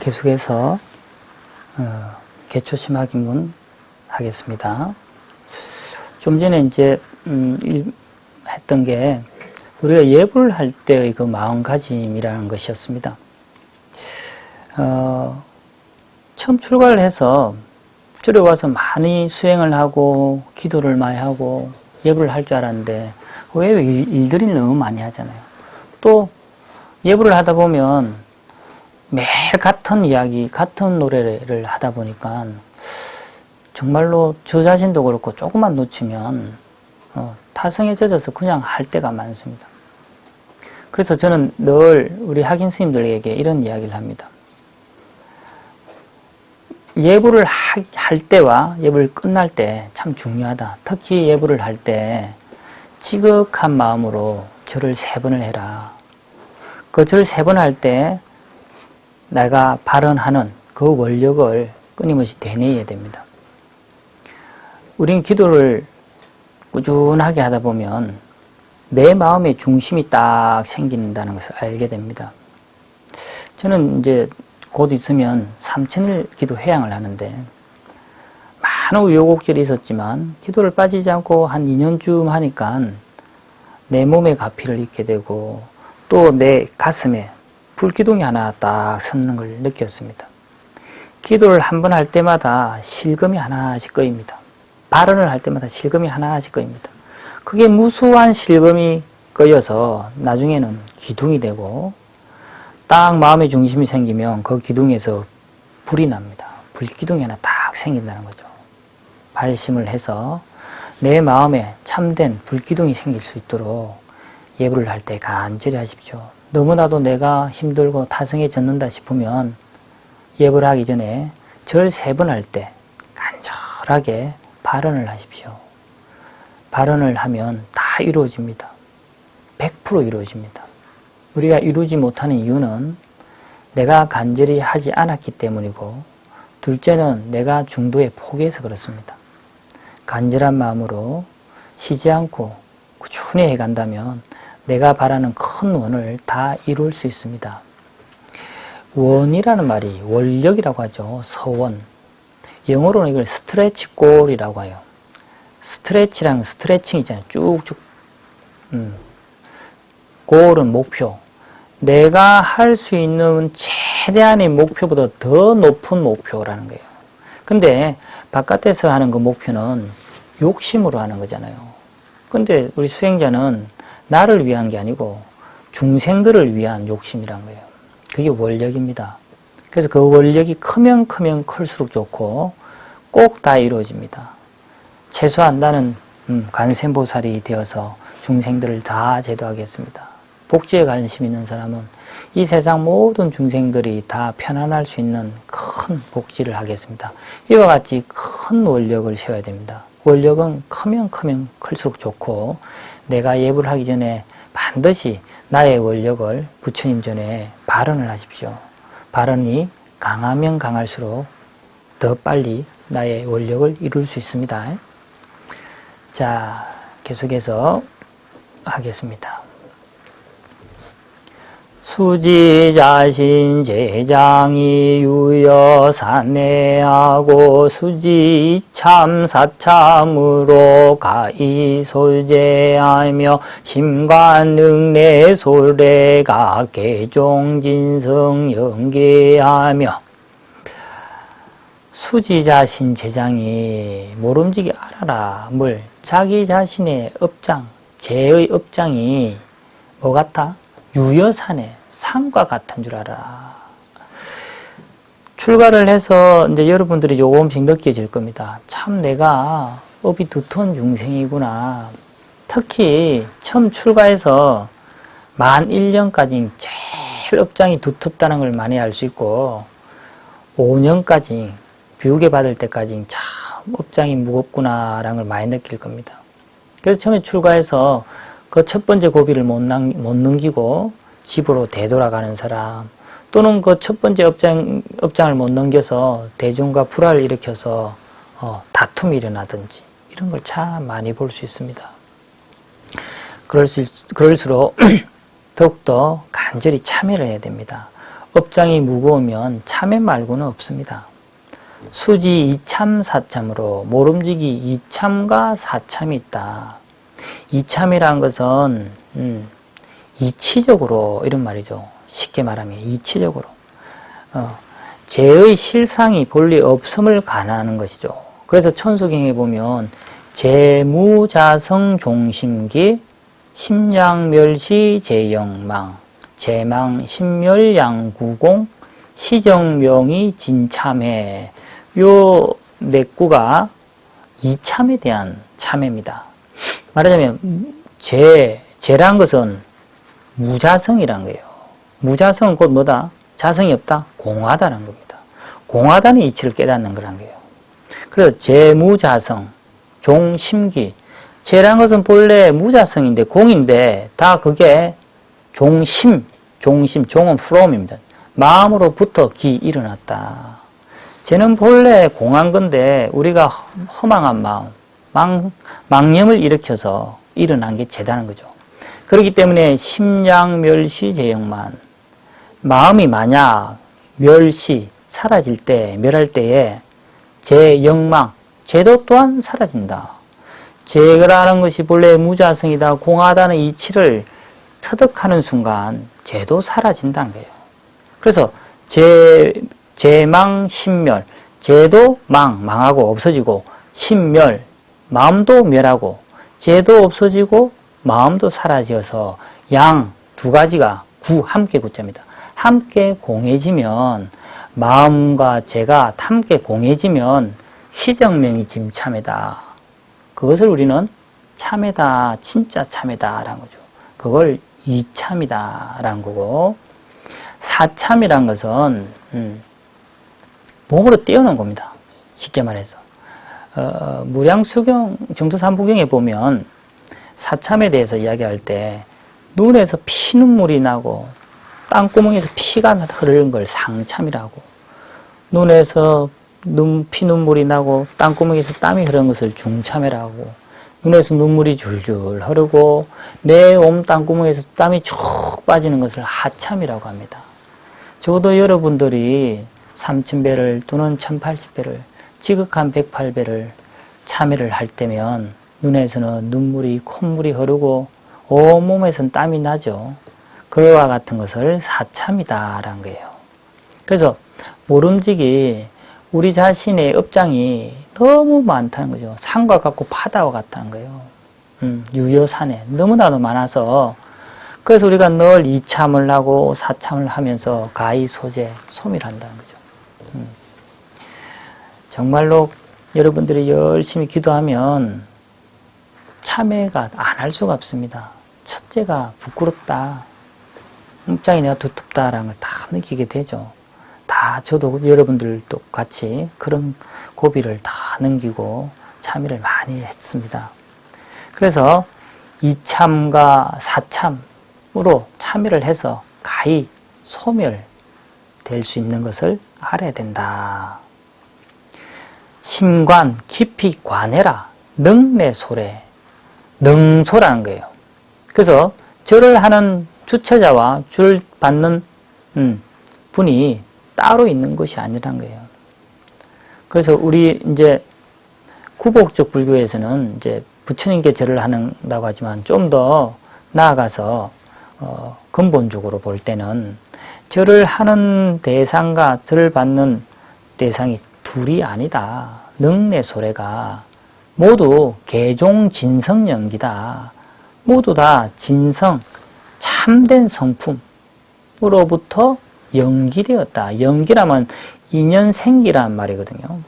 계속해서 개초심화기문 하겠습니다. 좀 전에 이제 했던 게 우리가 예불을 할 때의 그 마음가짐이라는 것이었습니다. 처음 출가를 해서 절에 와서 많이 수행을 하고 기도를 많이 하고 예불을 할 줄 알았는데 왜 일들이 너무 많이 하잖아요. 또 예불을 하다 보면 매일 같은 이야기, 같은 노래를 하다 보니까 정말로 저 자신도 그렇고 조금만 놓치면 타성에 젖어서 그냥 할 때가 많습니다. 그래서 저는 늘 우리 학인 스님들에게 이런 이야기를 합니다. 예불을 할 때와 예불 끝날 때 참 중요하다. 특히 예불을 할 때 지극한 마음으로 절을 3번을 해라. 그 절 3번 할 때 내가 발언하는 그 원력을 끊임없이 되뇌어야 됩니다. 우린 기도를 꾸준하게 하다 보면 내 마음의 중심이 딱 생긴다는 것을 알게 됩니다. 저는 이제 곧 있으면 삼천일 기도 회양을 하는데 많은 우여곡절이 있었지만 기도를 빠지지 않고 한 2년쯤 하니까 내 몸에 가피를 입게 되고 또 내 가슴에 불기둥이 하나 딱 서는 걸 느꼈습니다. 기도를 한 번 할 때마다 실금이 하나씩 꺼입니다. 발언을 할 때마다 실금이 하나씩 꺼입니다. 그게 무수한 실금이 꺼여서 나중에는 기둥이 되고 딱 마음의 중심이 생기면 그 기둥에서 불이 납니다. 불기둥이 하나 딱 생긴다는 거죠. 발심을 해서 내 마음에 참된 불기둥이 생길 수 있도록 예불을 할 때 간절히 하십시오. 너무나도 내가 힘들고 타성에 젖는다 싶으면 예불하기 전에 절 3번 할 때 간절하게 발언을 하십시오. 발언을 하면 다 이루어집니다. 100% 이루어집니다. 우리가 이루지 못하는 이유는 내가 간절히 하지 않았기 때문이고 둘째는 내가 중도에 포기해서 그렇습니다. 간절한 마음으로 쉬지 않고 꾸준히 해간다면 내가 바라는 큰 원을 다 이룰 수 있습니다. 원이라는 말이 원력이라고 하죠. 서원. 영어로는 이걸 스트레치 골이라고 해요. 스트레치랑 스트레칭 있잖아요. 쭉쭉. 골은 목표. 내가 할 수 있는 최대한의 목표보다 더 높은 목표라는 거예요. 근데 바깥에서 하는 그 목표는 욕심으로 하는 거잖아요. 근데 우리 수행자는 나를 위한 게 아니고 중생들을 위한 욕심이란 거예요. 그게 원력입니다. 그래서 그 원력이 크면 클수록 좋고 꼭 다 이루어집니다. 최소한 나는 관세음보살이 되어서 중생들을 다 제도하겠습니다. 복지에 관심 있는 사람은 이 세상 모든 중생들이 다 편안할 수 있는 큰 복지를 하겠습니다. 이와 같이 큰 원력을 세워야 됩니다. 원력은 크면 클수록 좋고 내가 예불을 하기 전에 반드시 나의 원력을 부처님 전에 발언을 하십시오. 발언이 강하면 강할수록 더 빨리 나의 원력을 이룰 수 있습니다. 자, 계속해서 하겠습니다. 수지자신 제장이 유여산내하고 수지참사참으로 가이소재하며 심관능내솔래가 개종진성 연계하며 수지자신 제장이 모름지기 알아라. 뭘? 자기 자신의 업장, 제의 업장이 뭐 같아? 유여산에 산과 같은 줄 알아라. 출가를 해서 이제 여러분들이 조금씩 느껴질 겁니다. 참 내가 업이 두터운 중생이구나. 특히 처음 출가해서 만 1년까지 제일 업장이 두텁다는 걸 많이 알 수 있고 5년까지 비우게 받을 때까지 참 업장이 무겁구나라는 걸 많이 느낄 겁니다. 그래서 처음에 출가해서 그 첫 번째 고비를 못 넘기고 집으로 되돌아가는 사람, 또는 그 첫 번째 업장을 못 넘겨서 대중과 불화를 일으켜서 다툼이 일어나든지 이런 걸 참 많이 볼 수 있습니다. 그럴수록 더욱더 간절히 참여를 해야 됩니다. 업장이 무거우면 참회 말고는 없습니다. 수지 이참사참으로 모름지기 이참과 사참이 있다. 이참이란 것은 이치적으로 이런 말이죠. 쉽게 말하면 이치적으로 죄의 실상이 본래 없음을 가늠하는 것이죠. 그래서 천수경에 보면 재무자성 종심기 심양멸시 재영망 재망 심멸양구공 시정명이 진참회 요 네 구가 이참에 대한 참회입니다. 말하자면 죄란 것은 무자성이란 거예요. 무자성은 곧 뭐다? 자성이 없다? 공하다는 겁니다. 공하다는 이치를 깨닫는 거란 거예요. 그래서 재무자성, 종심기. 죄란 것은 본래 무자성인데 공인데 다 그게 종심, 종은 from입니다. 마음으로부터 기 일어났다. 죄는 본래 공한 건데 우리가 허망한 마음, 망념을 일으켜서 일어난 게 죄다는 거죠. 그렇기 때문에 심양멸시 재영만 마음이 만약 멸시, 사라질 때, 멸할 때에 재영망, 죄도 또한 사라진다. 죄라는 것이 본래 무자성이다, 공하다는 이치를 터득하는 순간 죄도 사라진다는 거예요. 그래서 재망, 심멸, 죄도 망하고 없어지고 심멸, 마음도 멸하고 죄도 없어지고 마음도 사라져서 양 두 가지가 함께 구자입니다. 함께 공해지면 마음과 죄가 함께 공해지면 시정명이 지금 참회다. 그것을 우리는 참회다, 진짜 참회다라는 거죠. 그걸 이참이다라는 거고 사참이란 것은 몸으로 떼어놓은 겁니다. 쉽게 말해서 무량수경 정토삼부경에 보면 사참에 대해서 이야기할 때 눈에서 피눈물이 나고 땅구멍에서 피가 흐르는 걸 상참이라고, 눈에서 피눈물이 나고 땅구멍에서 땀이 흐르는 것을 중참이라고, 눈에서 눈물이 줄줄 흐르고 내 몸 땅구멍에서 땀이 쭉 빠지는 것을 하참이라고 합니다. 적어도 여러분들이 3000배를 또는 1080배를 지극한 108배를 참회를 할 때면 눈에서는 눈물이 콧물이 흐르고 온몸에서는 땀이 나죠. 그와 같은 것을 사참이다라는 거예요. 그래서 모름지기 우리 자신의 업장이 너무 많다는 거죠. 산과 같고 바다와 같다는 거예요. 유여산에 너무나도 많아서 그래서 우리가 늘 이참을 하고 사참을 하면서 가히소재 소멸한다는 거죠. 정말로 여러분들이 열심히 기도하면 참회가 안 할 수가 없습니다. 첫째가 부끄럽다. 업장이 내가 두텁다라는 걸 다 느끼게 되죠. 다 저도 여러분들도 같이 그런 고비를 다 넘기고 참회를 많이 했습니다. 그래서 이참과 사참으로 참회를 해서 가히 소멸될 수 있는 것을 알아야 된다. 심관 깊이 관해라. 능내소래. 능소라는 거예요. 그래서 절을 하는 주체자와 줄 받는 분이 따로 있는 것이 아니란 거예요. 그래서 우리 이제 구복적 불교에서는 이제 부처님께 절을 한다고 하지만 좀 더 나아가서 근본적으로 볼 때는 절을 하는 대상과 절을 받는 대상이 둘이 아니다. 능내소래가 모두 개종진성연기다. 모두 다 진성, 참된 성품으로부터 연기되었다. 연기라면 인연생기란 말이거든요.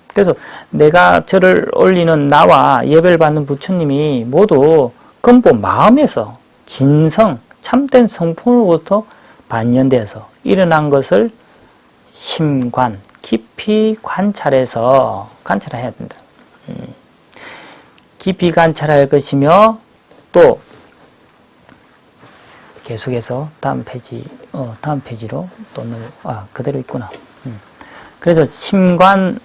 그래서 내가 절을 올리는 나와 예배를 받는 부처님이 모두 근본 마음에서 진성, 참된 성품으로부터 반연되어서 일어난 것을 심관, 깊이 관찰해서 관찰해야 된다. 깊이 관찰할 것이며 또 계속해서 다음 페이지로 또 그대로 있구나. 그래서 심관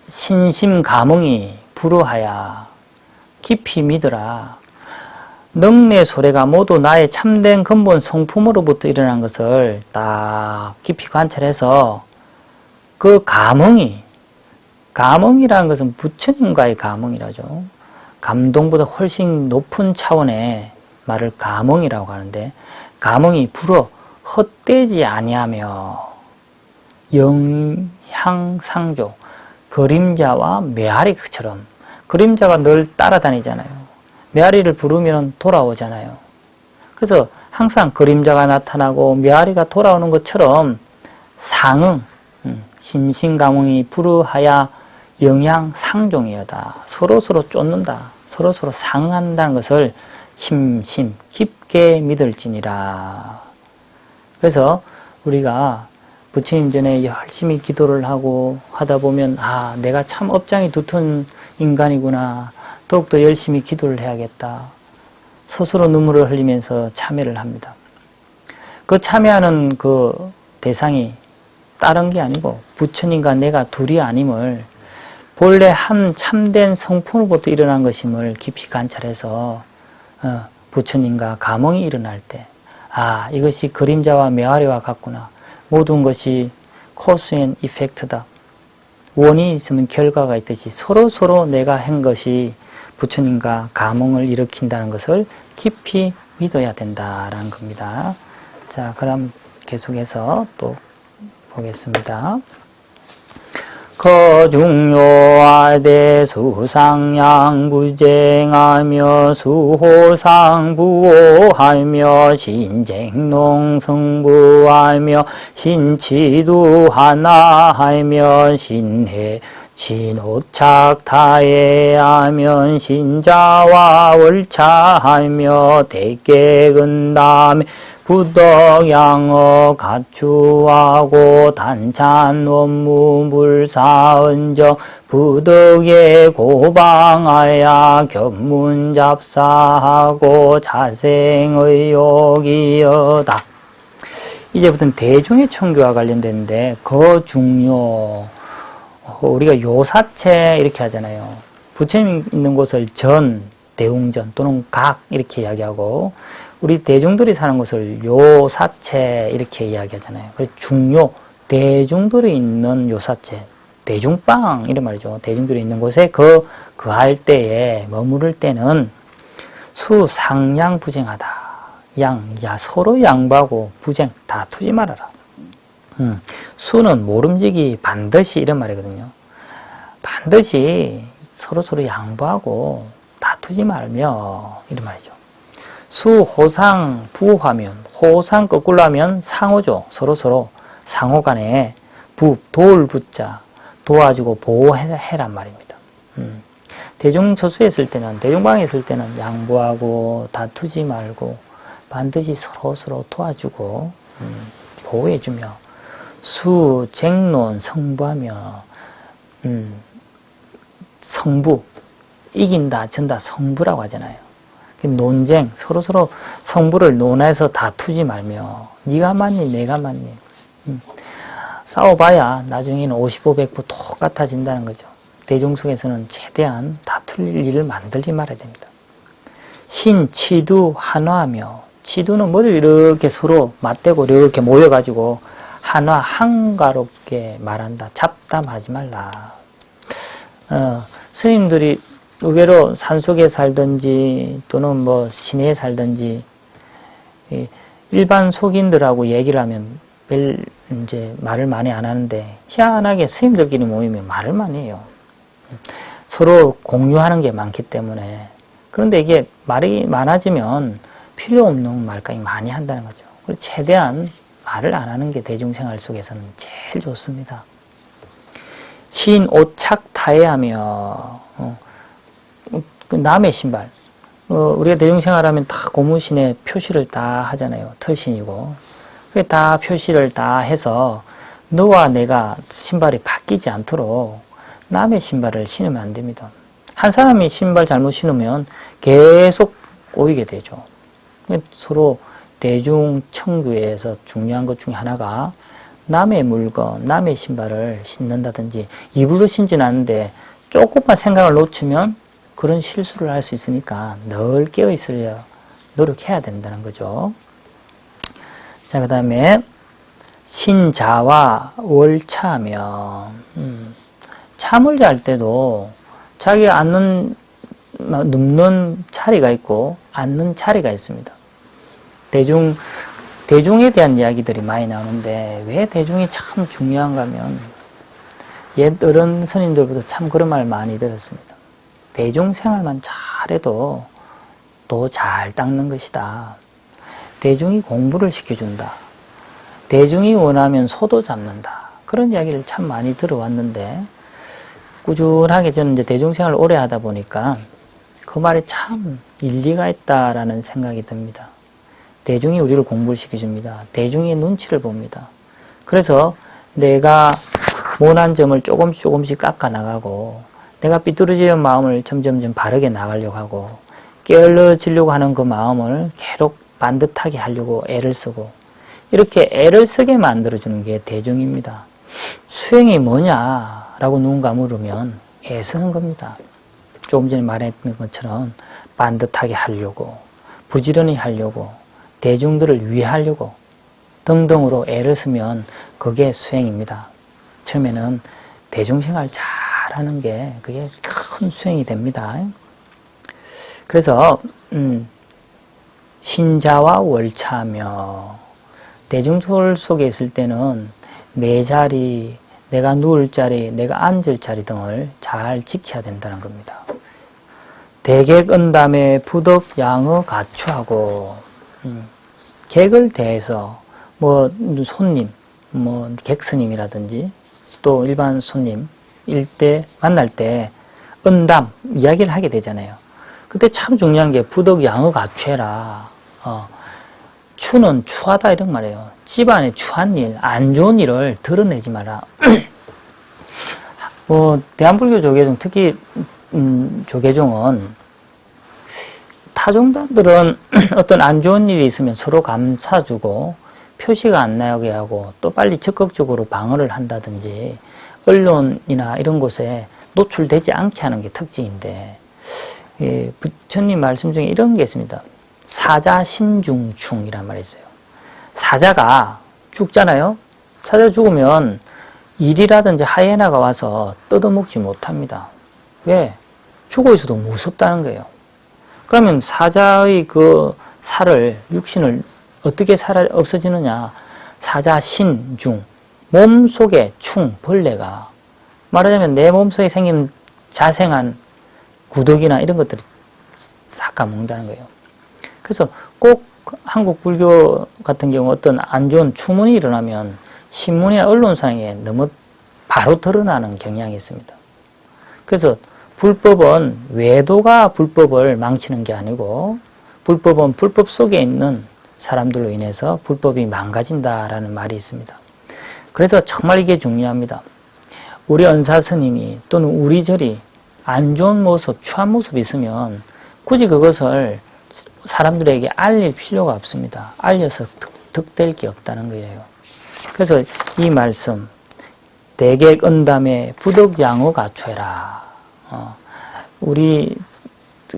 신심 감응이 불허하야 깊이 믿으라. 능내 소래가 모두 나의 참된 근본 성품으로부터 일어난 것을 딱 깊이 관찰해서 그 감흥이라는 것은 부처님과의 감흥이라죠. 감동보다 훨씬 높은 차원의 말을 감흥이라고 하는데, 감흥이 불어 헛되지 아니하며 영향상조, 그림자와 메아리처럼, 그림자가 늘 따라다니잖아요. 메아리를 부르면 돌아오잖아요. 그래서 항상 그림자가 나타나고 메아리가 돌아오는 것처럼 상응, 심신감흥이 불어하야 영향상종이여다. 서로서로 쫓는다. 서로서로 상한다는 것을 심심 깊게 믿을지니라. 그래서 우리가 부처님 전에 열심히 기도를 하고 하다 보면 내가 참 업장이 두터운 인간이구나. 더욱더 열심히 기도를 해야겠다. 스스로 눈물을 흘리면서 참여를 합니다. 그 참여하는 그 대상이 다른 게 아니고 부처님과 내가 둘이 아님을, 본래 한 참된 성품으로부터 일어난 것임을 깊이 관찰해서 부처님과 감흥이 일어날 때 이것이 그림자와 메아리와 같구나. 모든 것이 코스 앤 이펙트다. 원인이 있으면 결과가 있듯이 서로 내가 한 것이 부처님과 감흥을 일으킨다는 것을 깊이 믿어야 된다라는 겁니다. 자, 그럼 계속해서 또 보겠습니다. 거중요하되 수상양부쟁하며 수호상부호하며 신쟁농성부하며 신치두하나하며 신해 신오착타해하면 신자와 월차하며 대개근담에 부덕양어 가추하고 단찬 원무불사은정 부덕에 고방하야 견문잡사하고 자생의욕이여다. 이제부터는 대중의 청교와 관련된데, 거중요, 우리가 요사체 이렇게 하잖아요. 부처님 있는 곳을 전, 대웅전 또는 각 이렇게 이야기하고, 우리 대중들이 사는 곳을 요사체 이렇게 이야기하잖아요. 그래서 중요, 대중들이 있는 요사체, 대중방 이런 말이죠. 대중들이 있는 곳에 그할 때에, 머무를 때는 수상양부쟁하다. 서로 양보하고 부쟁, 다투지 말아라. 수는 모름지기 반드시 이런 말이거든요. 반드시 서로 양보하고 다투지 말며 이런 말이죠. 수호상 부하면, 호상 거꾸로 하면 상호죠. 서로 상호 간에 도울 부자, 도와주고 보호해란 말입니다. 대중처수에 있을 때는, 대중방에 있을 때는 양보하고 다투지 말고 반드시 서로 도와주고 보호해주며, 수쟁론 성부하며, 성부, 이긴다 전다 성부라고 하잖아요. 논쟁, 서로 성부를 논해서 다투지 말며, 네가 맞니 내가 맞니, 싸워봐야 나중에는 55, 100% 똑같아진다는 거죠. 대중 속에서는 최대한 다툴 일을 만들지 말아야 됩니다. 신치두 한화하며, 치두는 뭐를 이렇게 서로 맞대고 이렇게 모여가지고 한가롭게 말한다. 잡담하지 말라. 스님들이 의외로 산속에 살든지 또는 시내에 살든지 일반 속인들하고 얘기를 하면 별 말을 많이 안 하는데, 희한하게 스님들끼리 모이면 말을 많이 해요. 서로 공유하는 게 많기 때문에. 그런데 이게 말이 많아지면 필요 없는 말까지 많이 한다는 거죠. 그래서 최대한 말을 안 하는 게 대중생활 속에서는 제일 좋습니다. 신오착타해하며, 남의 신발, 우리가 대중생활하면 다 고무신에 표시를 다 하잖아요. 털신이고. 다 표시를 다 해서 너와 내가 신발이 바뀌지 않도록 남의 신발을 신으면 안 됩니다. 한 사람이 신발 잘못 신으면 계속 꼬이게 되죠. 서로 대중청교에서 중요한 것 중에 하나가 남의 물건, 남의 신발을 신는다든지, 입으로 신진 않는데 조금만 생각을 놓치면 그런 실수를 할 수 있으니까 늘 깨어 있어야 노력해야 된다는 거죠. 자, 그 다음에 신자와 월차며, 잠을 잘 때도 자기가 눕는 자리가 있고 앉는 자리가 있습니다. 대중에 대한 이야기들이 많이 나오는데 왜 대중이 참 중요한가 하면 옛 어른 스님들보다 참 그런 말 많이 들었습니다. 대중 생활만 잘해도 도 잘 닦는 것이다. 대중이 공부를 시켜준다. 대중이 원하면 소도 잡는다. 그런 이야기를 참 많이 들어왔는데 꾸준하게 저는 이제 대중생활을 오래 하다 보니까 그 말에 참 일리가 있다라는 생각이 듭니다. 대중이 우리를 공부를 시켜줍니다. 대중의 눈치를 봅니다. 그래서 내가 못한 점을 조금씩 깎아 나가고 내가 삐뚤어지는 마음을 점점 바르게 나가려고 하고 게을러지려고 하는 그 마음을 계속 반듯하게 하려고 애를 쓰고 이렇게 애를 쓰게 만들어주는 게 대중입니다. 수행이 뭐냐라고 누군가 물으면 애쓰는 겁니다. 조금 전에 말했던 것처럼 반듯하게 하려고 부지런히 하려고 대중들을 위하려고 등등으로 애를 쓰면 그게 수행입니다. 처음에는 대중생활 잘하는 게 그게 큰 수행이 됩니다. 그래서 신자와 월차며 대중들 속에 있을 때는 내 자리, 내가 누울 자리, 내가 앉을 자리 등을 잘 지켜야 된다는 겁니다. 대객은담에 부덕 양어 가추하고 객을 대해서 손님, 객스님이라든지 또 일반 손님 일대 만날 때 은담 이야기를 하게 되잖아요. 그때 참 중요한 게 부덕 양어 가추해라. 추는 추하다 이런 말이에요. 집안에 추한 일, 안 좋은 일을 드러내지 마라. 대한불교 조계종, 특히 조계종은 타종단들은 어떤 안 좋은 일이 있으면 서로 감싸주고 표시가 안 나게 하고 또 빨리 적극적으로 방어를 한다든지 언론이나 이런 곳에 노출되지 않게 하는 게 특징인데 부처님 말씀 중에 이런 게 있습니다. 사자 신중충이란 말이 있어요. 사자가 죽잖아요. 사자 죽으면 일이라든지 하이에나가 와서 뜯어먹지 못합니다. 왜? 죽어 있어도 무섭다는 거예요. 그러면 사자의 그 살을, 육신을 어떻게 없어지느냐? 사자 신중, 몸속에 충, 벌레가 말하자면 내 몸속에 생기는 자생한 구더기나 이런 것들이 싹 까먹는다는 거예요. 그래서 꼭 한국 불교 같은 경우 어떤 안 좋은 추문이 일어나면 신문이나 언론상에 너무 바로 드러나는 경향이 있습니다. 그래서 불법은 외도가 불법을 망치는 게 아니고 불법은 불법 속에 있는 사람들로 인해서 불법이 망가진다라는 말이 있습니다. 그래서 정말 이게 중요합니다. 우리 은사 스님이 또는 우리 절이 안 좋은 모습, 추한 모습이 있으면 굳이 그것을 사람들에게 알릴 필요가 없습니다. 알려서 득될 게 없다는 거예요. 그래서 이 말씀 대객은담에 부덕양어 가추해라. 우리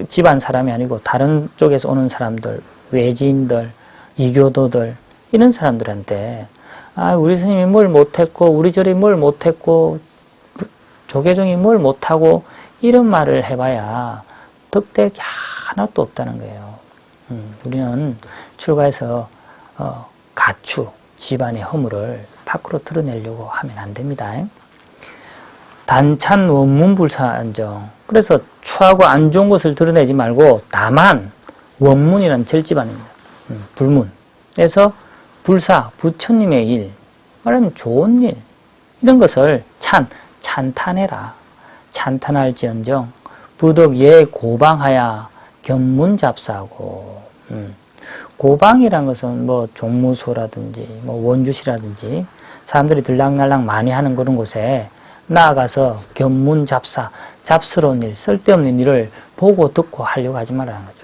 집안 사람이 아니고 다른 쪽에서 오는 사람들, 외지인들, 이교도들 이런 사람들한테 우리 스님이 뭘 못했고 우리 절이 뭘 못했고 조계종이 뭘 못하고 이런 말을 해봐야 득될 게 하나도 없다는 거예요. 우리는 출가해서 가추, 집안의 허물을 밖으로 드러내려고 하면 안 됩니다. 단찬 원문불사안정. 그래서 추하고 안 좋은 것을 드러내지 말고 다만 원문이란 절집안입니다. 불문에서 불사, 부처님의 일, 말하면 좋은 일 이런 것을 찬탄해라. 찬탄할지언정 부덕 예 고방하야 견문잡사하고 고방이란 것은 종무소라든지 원주시라든지 사람들이 들락날락 많이 하는 그런 곳에 나아가서 견문잡사, 잡스러운 일, 쓸데없는 일을 보고 듣고 하려고 하지 말라는 거죠.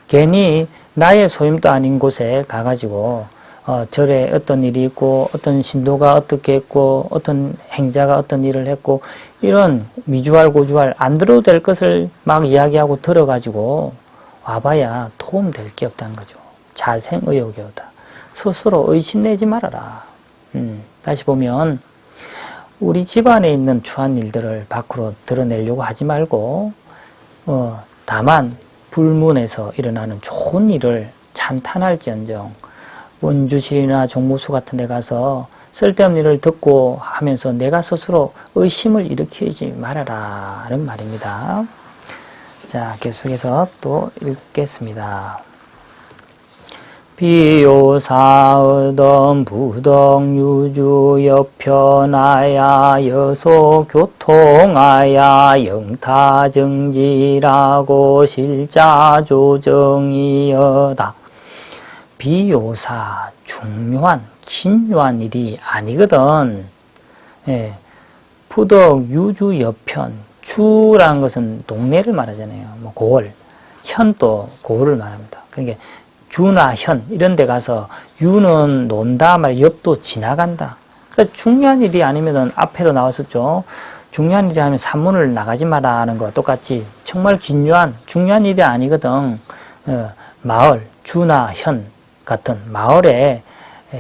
괜히 나의 소임도 아닌 곳에 가가지고 절에 어떤 일이 있고 어떤 신도가 어떻게 했고 어떤 행자가 어떤 일을 했고 이런 미주알 고주알 안 들어도 될 것을 막 이야기하고 들어가지고 와봐야 도움될 게 없다는 거죠. 자생의욕이오다. 스스로 의심내지 말아라. 다시 보면 우리 집안에 있는 추한 일들을 밖으로 드러내려고 하지 말고 다만 불문에서 일어나는 좋은 일을 찬탄할지언정 원주실이나 종무소 같은 데 가서 쓸데없는 일을 듣고 하면서 내가 스스로 의심을 일으키지 말아라 하는 말입니다. 자, 계속해서 또 읽겠습니다. 비요사의덤 부덕유주 여편하야 여소교통하야 영타정지라고 실자조정이여다. 비요사 중요한 긴요한 일이 아니거든. 예, 부덕 유주 여편 주라는 것은 동네를 말하잖아요. 뭐 고을, 현도 고을을 말합니다. 그러니까 주나 현 이런 데 가서 유는 논다 말 옆도 지나간다. 그러니까 중요한 일이 아니면은 앞에도 나왔었죠. 중요한 일이 아니면 산문을 나가지 마라 하는 거 똑같이 정말 긴요한 중요한 일이 아니거든. 마을 주나 현 같은 마을에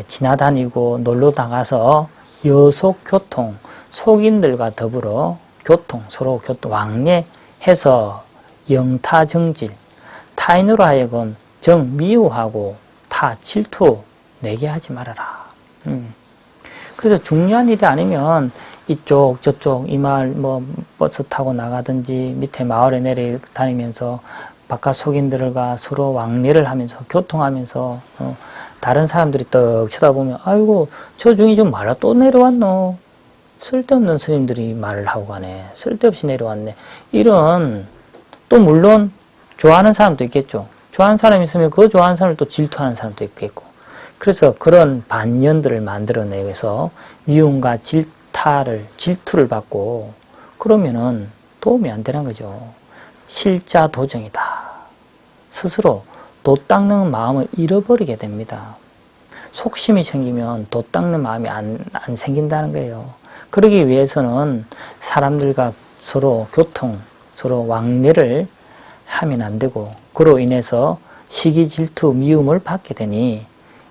지나다니고 놀러 나가서 여속교통 속인들과 더불어 교통 서로 교통 왕래해서 영타정질 타인으로 하여금 정 미워하고 타 질투 내게 하지 말아라. 그래서 중요한 일이 아니면 이쪽 저쪽 이 마을 뭐 버스 타고 나가든지 밑에 마을에 내려다니면서 바깥 속인들과 서로 왕래를 하면서 교통하면서 다른 사람들이 떡 쳐다보면 아이고 저 중이 좀 말아 또 내려왔노. 쓸데없는 스님들이 말을 하고 가네. 쓸데없이 내려왔네. 이런 또 물론 좋아하는 사람도 있겠죠. 좋아하는 사람이 있으면 그 좋아하는 사람을 또 질투하는 사람도 있겠고. 그래서 그런 반년들을 만들어내서 미움과 질투를 받고 그러면은 도움이 안 되는 거죠. 실자 도정이다. 스스로 도 닦는 마음을 잃어버리게 됩니다. 속심이 생기면 도 닦는 마음이 안 생긴다는 거예요. 그러기 위해서는 사람들과 서로 교통, 서로 왕래를 하면 안 되고 그로 인해서 시기, 질투, 미움을 받게 되니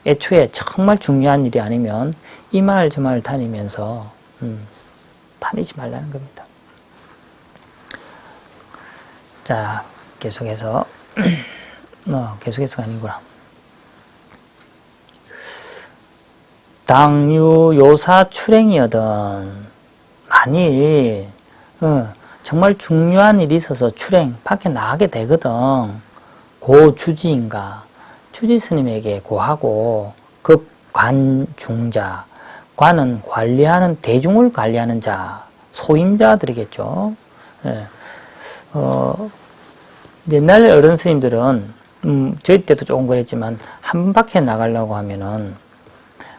애초에 정말 중요한 일이 아니면 이 말 저 말 다니면서 다니지 말라는 겁니다. 자, 계속해서 계속해서가 아니구나. 당유 요사 출행이거든. 만일 정말 중요한 일이 있어서 출행 밖에 나가게 되거든. 고 주지인가 주지 스님에게 고하고 급관중자 관은 관리하는 대중을 관리하는 자 소임자들이겠죠. 예. 옛날 어른 스님들은 저희 때도 조금 그랬지만 한 바퀴 나가려고 하면은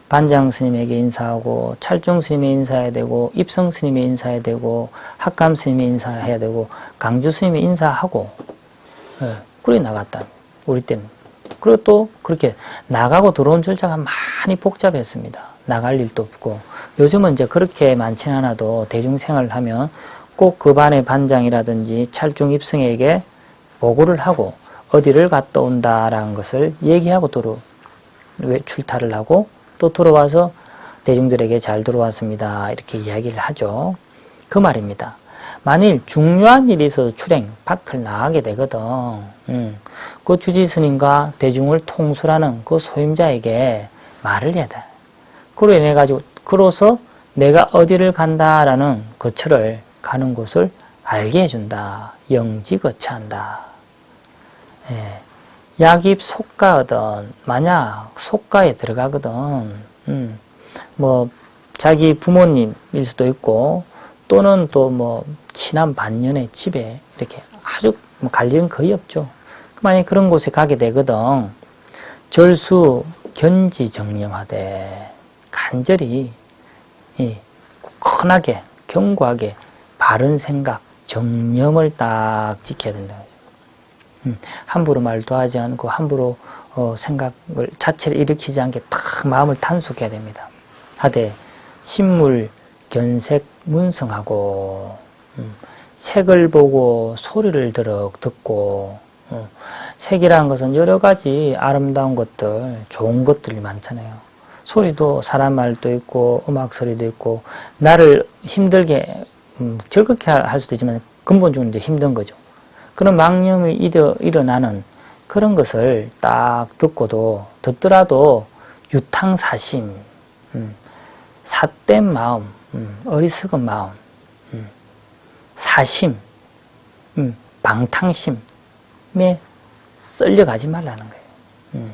반장 스님에게 인사하고 찰종 스님에 인사해야 되고 입성 스님에 인사해야 되고 학감 스님에 인사해야 되고 강주 스님에 인사하고 그래 나갔다. 우리 때는. 그리고 또 그렇게 나가고 들어온 절차가 많이 복잡했습니다. 나갈 일도 없고 요즘은 이제 그렇게 많지는 않아도 대중생활을 하면 꼭 그 반의 반장이라든지 찰종 입성에게 보고를 하고 어디를 갔다 온다라는 것을 얘기하고 출타를 하고 또 들어와서 대중들에게 잘 들어왔습니다. 이렇게 이야기를 하죠. 그 말입니다. 만일 중요한 일이 있어서 출행, 밖을 나가게 되거든. 그 주지 스님과 대중을 통솔하는 그 소임자에게 말을 해야 돼. 그로 인해 가지고 그로서 내가 어디를 간다라는 거처를 가는 곳을 알게 해준다. 영지거처한다. 예. 약입 속가거든. 만약 속가에 들어가거든. 뭐 자기 부모님일 수도 있고 또는 또 뭐 친한 반년의 집에 이렇게 아주 뭐 갈 일은 거의 없죠. 만약 그런 곳에 가게 되거든. 절수 견지정념하되 간절히 굳건하게 견고하게 바른 생각 정념을 딱 지켜야 된다. 함부로 말도 하지 않고 함부로 생각을 자체를 일으키지 않게 딱 마음을 단속해야 됩니다. 하되 신물 견색 문성하고 색을 보고 소리를 듣고 색이라는 것은 여러 가지 아름다운 것들, 좋은 것들이 많잖아요. 소리도 사람 말도 있고 음악 소리도 있고 나를 힘들게 즐겁게 할 수도 있지만 근본적으로 이제 힘든 거죠. 그런 망념이 일어나는 그런 것을 딱 듣더라도 유탕사심, 삿된 마음, 어리석은 마음, 사심, 방탕심에 썰려가지 말라는 거예요.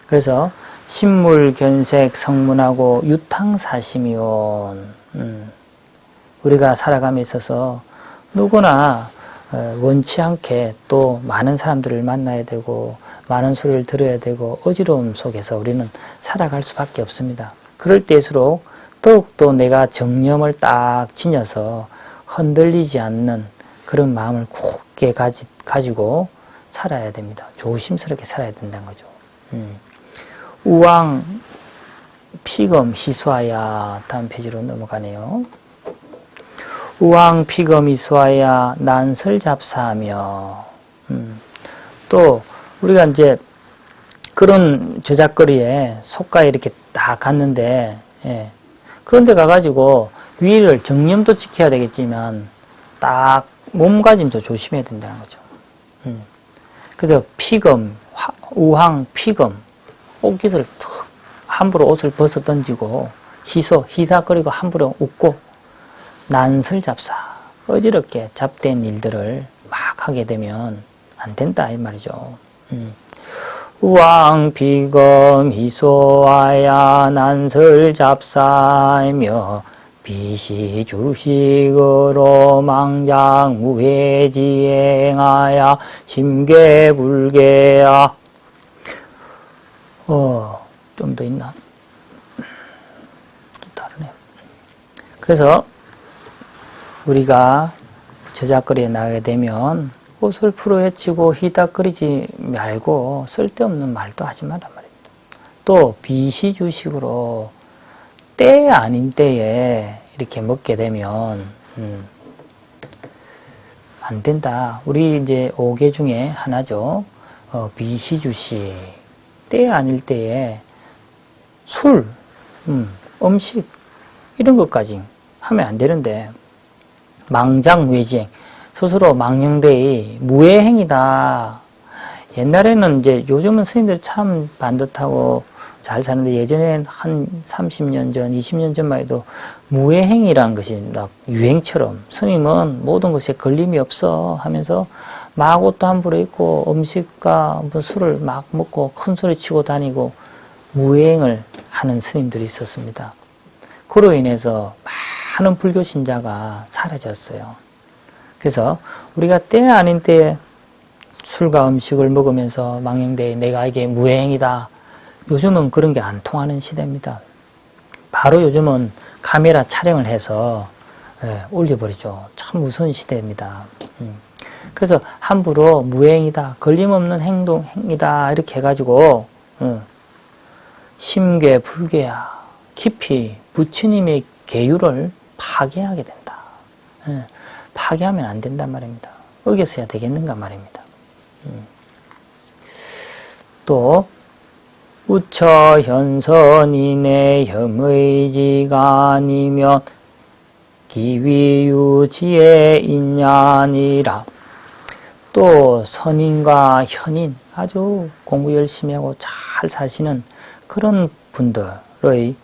그래서 신물견색 성문하고 유탕사심이온. 우리가 살아감에 있어서 누구나 원치 않게 또 많은 사람들을 만나야 되고 많은 소리를 들어야 되고 어지러움 속에서 우리는 살아갈 수밖에 없습니다. 그럴 때일수록 더욱더 내가 정념을 딱 지녀서 흔들리지 않는 그런 마음을 굳게 가지고 살아야 됩니다. 조심스럽게 살아야 된다는 거죠. 우왕 피검 희수하야. 다음 페이지로 넘어가네요. 우왕 피검 희수하야 난설 잡사하며. 또 우리가 이제 그런 저작거리에 속가에 이렇게 딱 갔는데, 예. 그런데 가가지고 위를 정념도 지켜야 되겠지만 딱 몸가짐도 조심해야 된다는 거죠. 그래서 피검, 우왕 피검, 옷깃을 툭 함부로 옷을 벗어 던지고 희사거리고 함부로 웃고 난설잡사, 어지럽게 잡된 일들을 막 하게 되면 안 된다 이 말이죠. 우왕 비검 희소하야 난설잡사이며 비시 주식으로 망장 무해지행하야 심계불계야. 좀 더 있나? 또 다르네. 그래서 우리가 저작거리에 나가게 되면 옷을 풀어헤치고 희닥거리지 말고 쓸데없는 말도 하지 말란 말입니다. 또 비시주식으로 때 아닌 때에 이렇게 먹게 되면 안 된다. 우리 이제 5개 중에 하나죠. 비시주식. 때 아닐 때에 술, 음식 이런 것까지 하면 안 되는데 망장무해지행. 스스로 망령되이 무해행이다. 옛날에는 이제 요즘은 스님들이 참 반듯하고 잘 사는데 예전엔 한 30년 전, 20년 전만 해도 무해행이라는 것이 막 유행처럼 스님은 모든 것에 걸림이 없어 하면서 막 옷도 함부로 입고 음식과 술을 막 먹고 큰 소리 치고 다니고 무해행을 하는 스님들이 있었습니다. 그로 인해서 많은 불교 신자가 사라졌어요. 그래서 우리가 때 아닌 때에 술과 음식을 먹으면서 망령되이 내가 이게 무해행이다. 요즘은 그런 게 안 통하는 시대입니다. 바로 요즘은 카메라 촬영을 해서 올려버리죠. 참 무서운 시대입니다. 그래서 함부로 무해행이다, 걸림없는 행동이다 이렇게 해가지고 심계 불계야, 깊이 부처님의 계율을 파괴하게 된다. 파괴하면 안 된단 말입니다. 어겼어야 되겠는가 말입니다. 또 우처 현선이네 혐의지가 아니면 기위유지에 있냐니라. 또 선인과 현인, 아주 공부 열심히 하고 잘 사시는 그런 분들의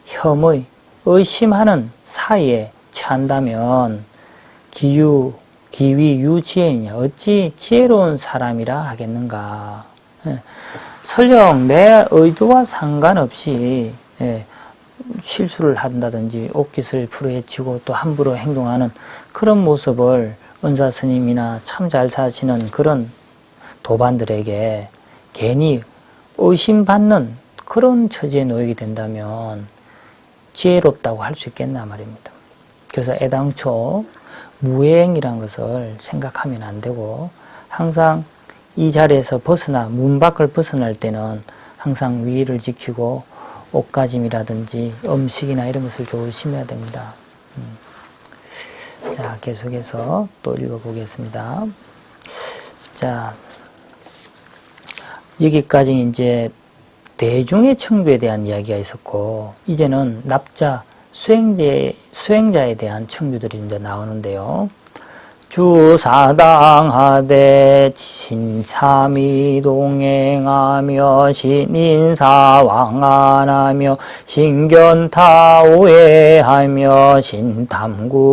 혐의, 의심하는 사이에 처한다면 기위유지에냐, 어찌 지혜로운 사람이라 하겠는가. 설령 내 의도와 상관없이 실수를 한다든지 옷깃을 풀어헤치고 또 함부로 행동하는 그런 모습을 은사 스님이나 참 잘 사시는 그런 도반들에게 괜히 의심받는 그런 처지에 놓이게 된다면 지혜롭다고 할 수 있겠나 말입니다. 그래서 애당초 무해행이라는 것을 생각하면 안 되고 항상 이 자리에서 문 밖을 벗어날 때는 항상 위를 지키고 옷가짐이라든지 음식이나 이런 것을 조심해야 됩니다. 자, 계속해서 또 읽어보겠습니다. 자, 여기까지 이제 대중의 청부에 대한 이야기가 있었고, 이제는 납자, 수행자에 대한 청부들이 이제 나오는데요. 주사당하되 신참이 동행하며 신인사왕안하며 신견타 오해하며 신탐구문자하며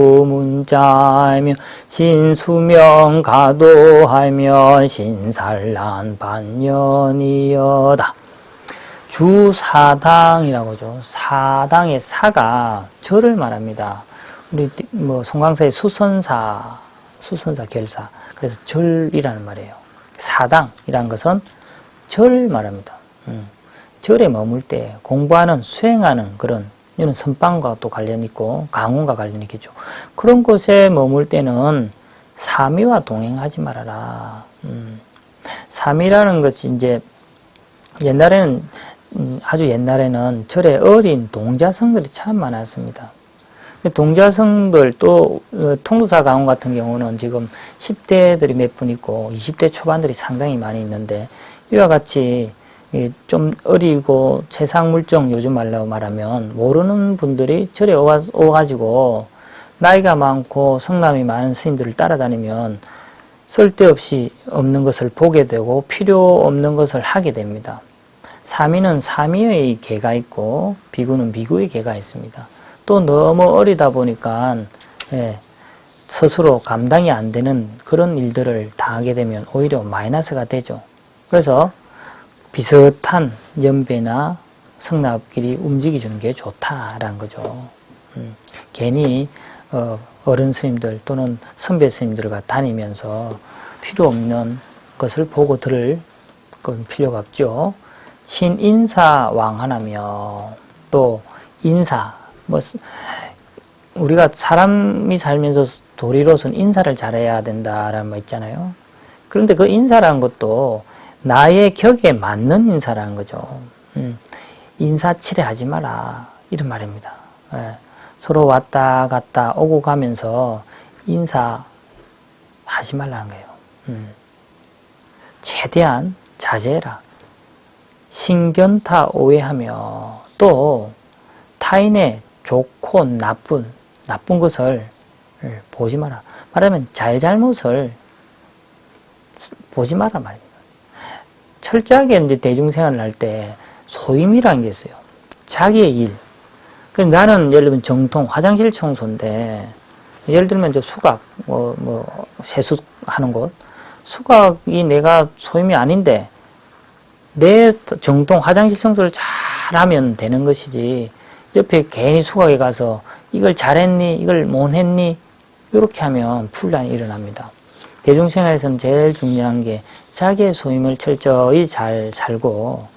신수명 가도하며 신산란 반년이여다. 주사당이라고 하죠. 사당의 사가 절을 말합니다. 우리 송강사의 수선사 결사. 그래서 절이라는 말이에요. 사당이라는 것은 절 말합니다. 절에 머물 때 공부하는, 수행하는 그런, 이는 선방과 또 관련 있고 강운과 관련 있겠죠. 그런 곳에 머물 때는 사미와 동행하지 말아라. 사미라는 것이 이제 옛날에는, 아주 옛날에는 절에 어린 동자성들이 참 많았습니다. 동자성들 또 통도사 강원 같은 경우는 지금 10대들이 몇 분 있고 20대 초반들이 상당히 많이 있는데, 이와 같이 좀 어리고 최상물정, 요즘 말로 말하면 모르는 분들이 절에 오가지고 나이가 많고 성남이 많은 스님들을 따라다니면 쓸데없이 없는 것을 보게 되고 필요 없는 것을 하게 됩니다. 사미는 사미의 계가 있고 비구는 비구의 계가 있습니다. 또 너무 어리다 보니까 스스로 감당이 안 되는 그런 일들을 당하게 되면 오히려 마이너스가 되죠. 그래서 비슷한 연배나 성납끼리 움직여주는 게 좋다라는 거죠. 괜히 어른 스님들 또는 선배 스님들과 다니면서 필요 없는 것을 보고 들을 건 필요가 없죠. 신인사왕하나며 또 인사, 우리가 사람이 살면서 도리로서는 인사를 잘해야 된다라는 말 있잖아요. 그런데 그 인사라는 것도 나의 격에 맞는 인사라는 거죠. 인사치레하지 마라, 이런 말입니다. 서로 왔다 갔다 오고 가면서 인사하지 말라는 거예요. 최대한 자제해라. 신견타 오해하며 또 타인의 좋고 나쁜 것을 보지 마라. 말하면 잘못을 보지 마라 말입니다. 철저하게 이제 대중생활을 할 때 소임이라는 게 있어요. 자기의 일. 그래서 나는 예를 들면 정통 화장실 청소인데, 예를 들면 저 수각 세수하는 곳, 수각이 내가 소임이 아닌데 내 정통 화장실 청소를 잘하면 되는 것이지, 옆에 괜히 수각에 가서 이걸 잘했니, 이걸 못했니, 이렇게 하면 분란이 일어납니다. 대중생활에서는 제일 중요한 게 자기의 소임을 철저히 잘 살고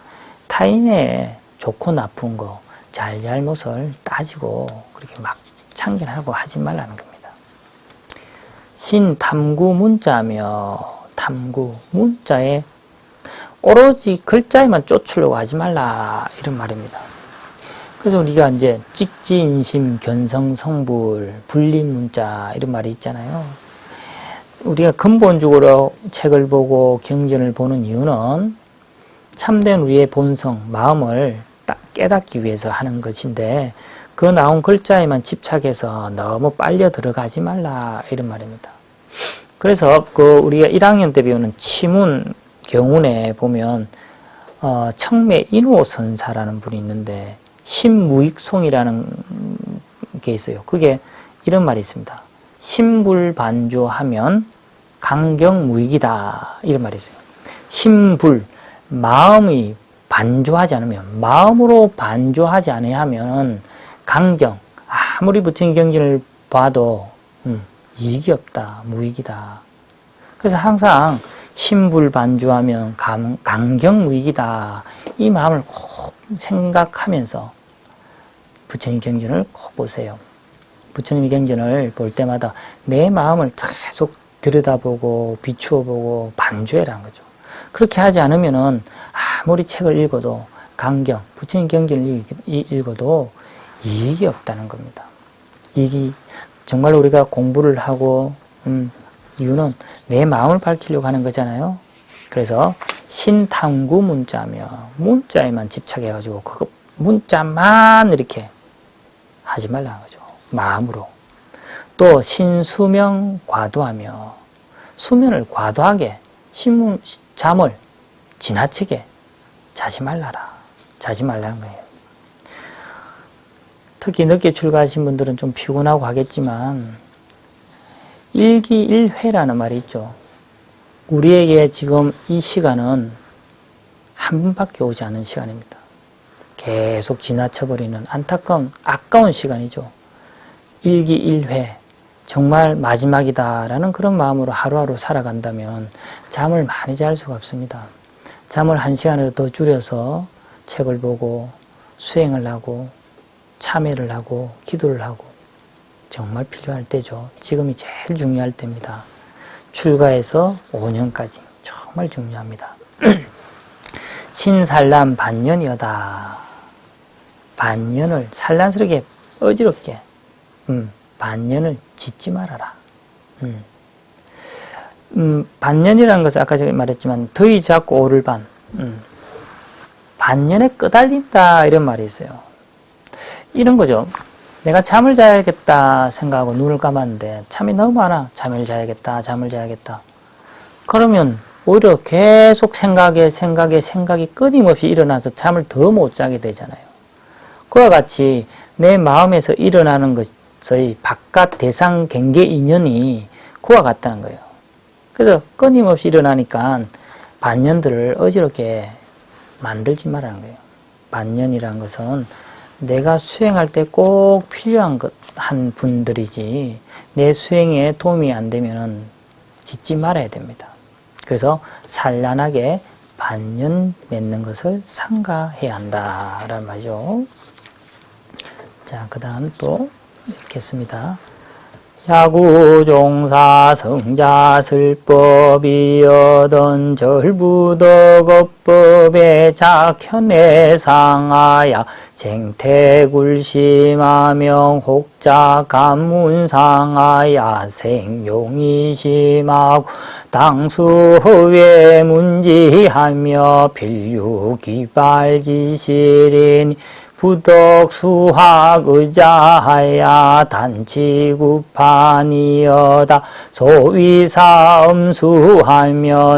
타인의 좋고 나쁜 거, 잘못을 따지고 그렇게 막 참견하고 하지 말라는 겁니다. 신탐구 문자며, 탐구 문자에 오로지 글자에만 쫓으려고 하지 말라, 이런 말입니다. 그래서 우리가 이제 찍지인심 견성성불 분리문자 이런 말이 있잖아요. 우리가 근본적으로 책을 보고 경전을 보는 이유는 참된 우리의 본성, 마음을 딱 깨닫기 위해서 하는 것인데, 그 나온 글자에만 집착해서 너무 빨려 들어가지 말라, 이런 말입니다. 그래서 우리가 1학년 때 배우는 치문 경운에 보면 청매 인호선사라는 분이 있는데 신무익송이라는 게 있어요. 그게 이런 말이 있습니다. 신불반조하면 강경무익이다, 이런 말이 있어요. 신불, 마음이 반조하지 않으면, 마음으로 반조하지 않으면 강경, 아무리 부처님 경전을 봐도 이익이 없다, 무익이다. 그래서 항상 신불반조하면 강경무익이다, 이 마음을 꼭 생각하면서 부처님 경전을 꼭 보세요. 부처님 경전을 볼 때마다 내 마음을 계속 들여다보고 비추어보고 반조해라는 거죠. 그렇게 하지 않으면은 아무리 책을 읽어도 강경, 부처님 경전을 읽어도 이익이 없다는 겁니다. 이익이, 정말 우리가 공부를 하고 이유는 내 마음을 밝히려고 하는 거잖아요. 그래서 신탐구 문자며 문자에만 집착해가지고 그거 문자만 이렇게 하지 말라는 거죠. 마음으로. 또 신수명 과도하며 수면을 과도하게 잠을 지나치게 자지 말라는 거예요. 특히 늦게 출가하신 분들은 좀 피곤하고 하겠지만 일기일회라는 말이 있죠. 우리에게 지금 이 시간은 한 번밖에 오지 않은 시간입니다. 계속 지나쳐버리는 안타까운 아까운 시간이죠. 일기일회 정말 마지막이다라는 그런 마음으로 하루하루 살아간다면 잠을 많이 잘 수가 없습니다. 잠을 1시간에도 더 줄여서 책을 보고 수행을 하고 참회를 하고 기도를 하고 정말 필요할 때죠. 지금이 제일 중요할 때입니다. 출가해서 5년까지 정말 중요합니다. 신산란 반년이여다. 반년을 산란스럽게 어지럽게 반년을 짓지 말아라. 반년이라는 것은 아까 제가 말했지만 더위 잡고 오를 반 반년에 끄달린다 이런 말이 있어요. 이런 거죠. 내가 잠을 자야겠다 생각하고 눈을 감았는데 잠이 너무 많아. 잠을 자야겠다. 그러면 오히려 계속 생각이 끊임없이 일어나서 잠을 더 못 자게 되잖아요. 그와 같이 내 마음에서 일어나는 것의 바깥 대상 경계 인연이 그와 같다는 거예요. 그래서 끊임없이 일어나니까 반년들을 어지럽게 만들지 말라는 거예요. 반년이라는 것은 내가 수행할 때 꼭 필요한 한 분들이지 내 수행에 도움이 안 되면 짓지 말아야 됩니다. 그래서 산란하게 반년 맺는 것을 삼가해야 한다라는 말이죠. 자, 그 다음 또 읽겠습니다. 야구종사 성자슬법이여던 절부덕업법의 작현에 상하야 생태굴심하명 혹자 감문상하야 생용이심하고 당수허외 문지하며 필유기발지실이니 부덕수학의자하야 단치구판이여다 소위사엄수하며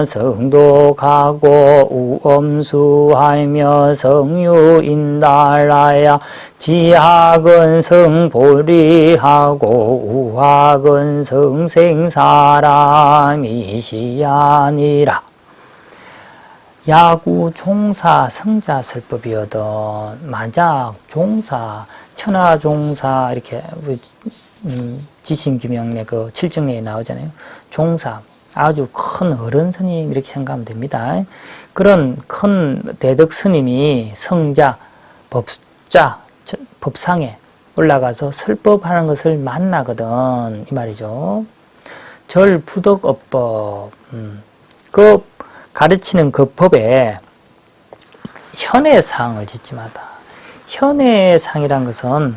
성독하고 우엄수하며 성유인달하야 지학은 성보리하고 우학은 성생사람이시아니라. 야구 종사 성자설법이어던 만작 종사 천하종사 이렇게 지심규명의 그 칠정례에 나오잖아요. 종사 아주 큰 어른 스님 이렇게 생각하면 됩니다. 그런 큰 대덕 스님이 성자 법자 법상에 올라가서 설법하는 것을 만나거든 이 말이죠. 절부덕업법 그 가르치는 그 법에 현해상을 짓지 마다. 현해상이란 것은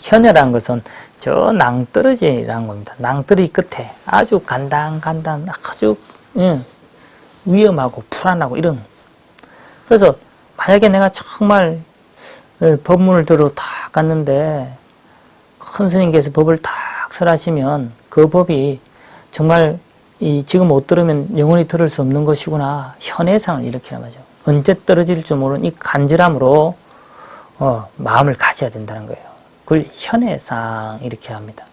현해란 것은 저 낭떠러지라는 겁니다. 낭떠러지 끝에 아주 간단 아주 위험하고 불안하고 이런. 그래서 만약에 내가 정말 법문을 들어 딱 갔는데 큰 스님께서 법을 딱 설하시면 그 법이 정말 지금 못 들으면 영원히 들을 수 없는 것이구나. 현해상을 일으키란 말이죠. 언제 떨어질 줄 모르는 이 간절함으로 마음을 가져야 된다는 거예요. 그걸 현해상 이렇게 합니다.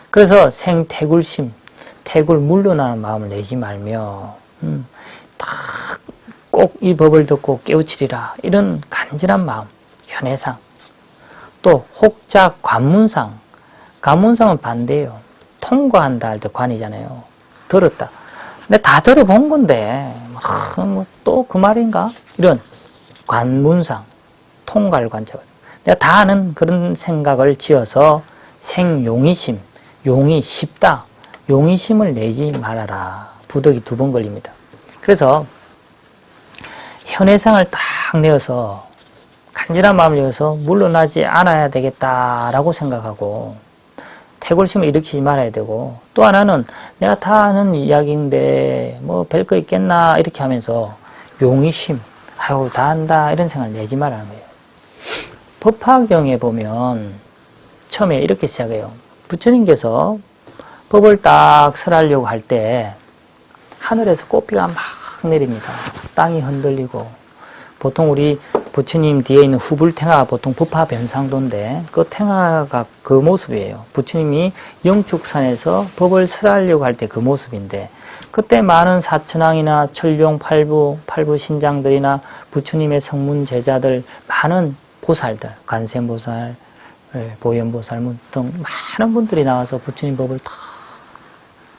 그래서 생태굴심, 태굴 물러나는 마음을 내지 말며 꼭 이 법을 듣고 깨우치리라. 이런 간절한 마음, 현해상. 또 혹자 관문상. 관문상은 반대예요. 통과한다 할 때 관이잖아요. 들었다. 근데 다 들어본 건데 뭐 또 그 말인가? 이런 관문상, 통과를 관자거든. 내가 다 아는 그런 생각을 지어서 생용이심, 용이 쉽다. 용이심을 내지 말아라. 부덕이 2번 걸립니다. 그래서 현해상을 딱 내어서 간절한 마음을 내어서 물러나지 않아야 되겠다라고 생각하고 쇄골심을 일으키지 말아야 되고, 또 하나는 내가 다 아는 이야기인데 뭐 별 거 있겠나 이렇게 하면서 용의심, 아유 다 안다 이런 생각을 내지 말라는 거예요. 법화경에 보면 처음에 이렇게 시작해요. 부처님께서 법을 딱 설하려고 할 때 하늘에서 꽃비가 막 내립니다. 땅이 흔들리고, 보통 우리 부처님 뒤에 있는 후불탱화가 보통 법화 변상도인데 그 탱화가 그 모습이에요. 부처님이 영축산에서 법을 설하려고 할 때 그 모습인데, 그때 많은 사천왕이나 천룡 팔부 신장들이나 부처님의 성문 제자들, 많은 보살들, 관세음보살, 보현보살 등 많은 분들이 나와서 부처님 법을 다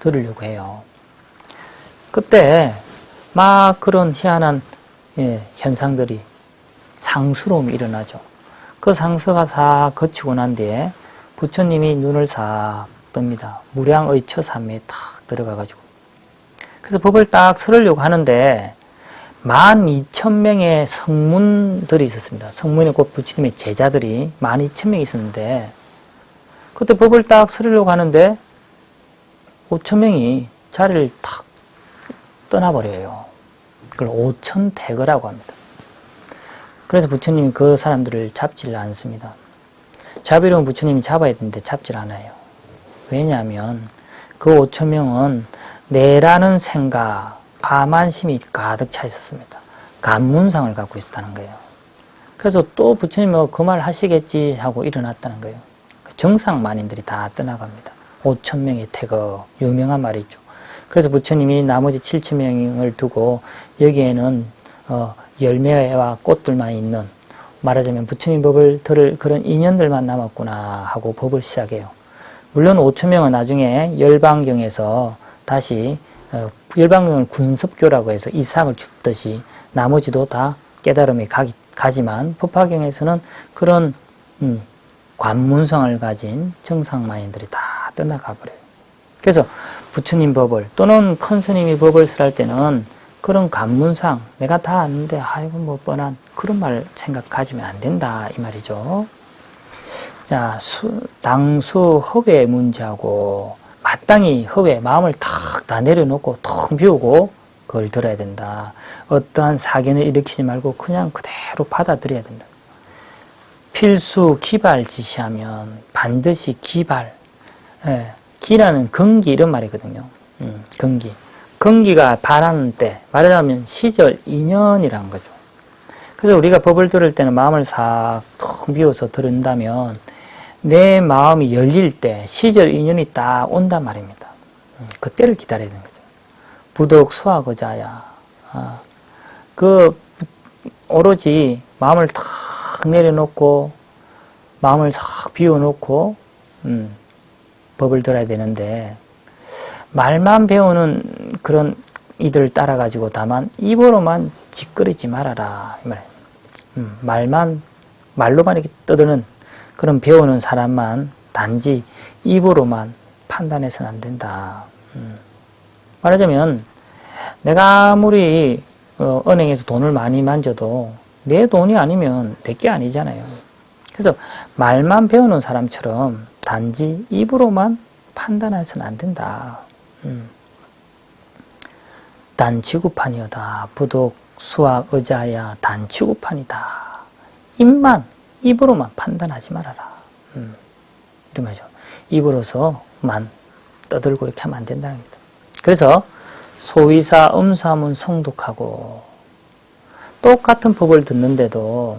들으려고 해요. 그때 막 그런 희한한 현상들이, 상스러움이 일어나죠. 그 상스가 싹 거치고 난 뒤에 부처님이 눈을 싹 뜹니다. 무량의 처삼매에 탁 들어가가지고. 그래서 법을 딱 설으려고 하는데 12,000명의 성문들이 있었습니다. 성문에 곧 부처님의 제자들이 12,000명이 있었는데, 그때 법을 딱 설으려고 하는데 5,000명이 자리를 탁 떠나버려요. 그걸 오천대거라고 합니다. 그래서 부처님이 그 사람들을 잡지를 않습니다. 자비로운 부처님이 잡아야 되는데 잡질 않아요. 왜냐하면 그 5,000명은 내라는 생각, 아만심이 가득 차 있었습니다. 간문상을 갖고 있었다는 거예요. 그래서 또 부처님은 그 말 하시겠지 하고 일어났다는 거예요. 정상만인들이 다 떠나갑니다. 5,000명의 태거, 유명한 말이죠. 그래서 부처님이 나머지 7,000명을 두고 여기에는 열매와 꽃들만 있는, 말하자면 부처님 법을 들을 그런 인연들만 남았구나 하고 법을 시작해요. 물론 5,000명은 나중에 열반경에서 다시 열반경을 군섭교라고 해서 이상을 줍듯이 나머지도 다 깨달음에 가지만, 법화경에서는 그런 관문성을 가진 정상만인들이 다 떠나가 버려요. 그래서 부처님 법을, 또는 큰 스님이 법을 설할 때는 그런 관문상, 내가 다 아는데 아이고 뭐 뻔한 그런 말 생각 가지면 안 된다 이 말이죠. 자, 당수 허회 문제하고, 마땅히 허회, 마음을 탁 다 내려놓고 텅 비우고 그걸 들어야 된다. 어떠한 사견을 일으키지 말고 그냥 그대로 받아들여야 된다. 필수 기발 지시하면 반드시 기발, 기라는 건기 이런 말이거든요. 건기. 건기가 발하는 때, 말하자면 시절 인연이라는 거죠. 그래서 우리가 법을 들을 때는 마음을 싹 텅 비워서 들은다면 내 마음이 열릴 때 시절 인연이 딱 온단 말입니다. 그때를 기다려야 되는 거죠. 부덕 수학의자야. 오로지 마음을 탁 내려놓고 마음을 싹 비워놓고 법을 들어야 되는데, 말만 배우는 그런 이들을 따라가지고 다만 입으로만 짓거리지 말아라 이 말이에요. 말로만 이렇게 떠드는 그런 배우는 사람만 단지 입으로만 판단해서는 안 된다. 말하자면 내가 아무리 은행에서 돈을 많이 만져도 내 돈이 아니면 내 게 아니잖아요. 그래서 말만 배우는 사람처럼 단지 입으로만 판단해서는 안 된다. 단치구판이여다. 부독 수학 의자야 단치구판이다. 입으로만 판단하지 말아라. 이런 말이죠. 입으로서만 떠들고 이렇게 하면 안 된다는 겁니다. 그래서 소위사 음사문 성독하고, 똑같은 법을 듣는데도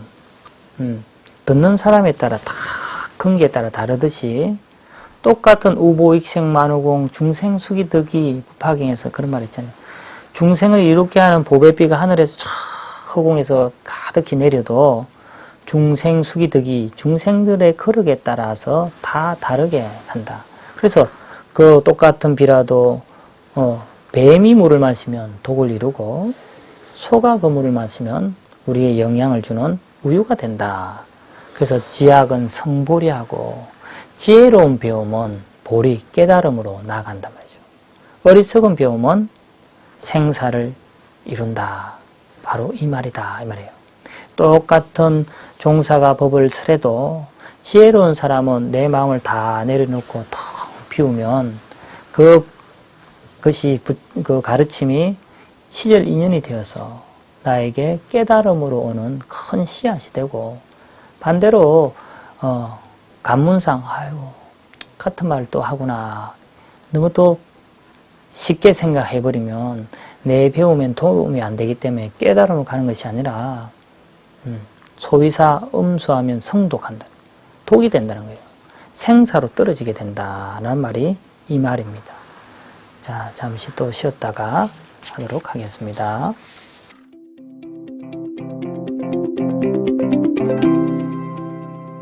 듣는 사람에 따라 다 근기에 따라 다르듯이, 똑같은 우보익생만우공 중생수기덕이 법화경에서 그런 말 있잖아요. 중생을 이롭게 하는 보배비가 하늘에서 쫙 허공에서 가득히 내려도 중생수기덕이 중생들의 거룩에 따라서 다 다르게 한다. 그래서 그 똑같은 비라도 뱀이 물을 마시면 독을 이루고 소가 그 물을 마시면 우리의 영향을 주는 우유가 된다. 그래서 지학은 성보리하고 지혜로운 배움은 보리, 깨달음으로 나아간단 말이죠. 어리석은 배움은 생사를 이룬다. 바로 이 말이다. 이 말이에요. 똑같은 종사가 법을 설해도 지혜로운 사람은 내 마음을 다 내려놓고 텅 피우면 그것이 그 가르침이 시절 인연이 되어서 나에게 깨달음으로 오는 큰 씨앗이 되고, 반대로 간문상 아이고 같은 말을 또 하구나 너무 또 쉽게 생각해버리면 내 배우면 도움이 안 되기 때문에 깨달음을 가는 것이 아니라 소위사 음수하면 성독한다. 독이 된다는 거예요. 생사로 떨어지게 된다는 말이 이 말입니다. 자, 잠시 또 쉬었다가 하도록 하겠습니다.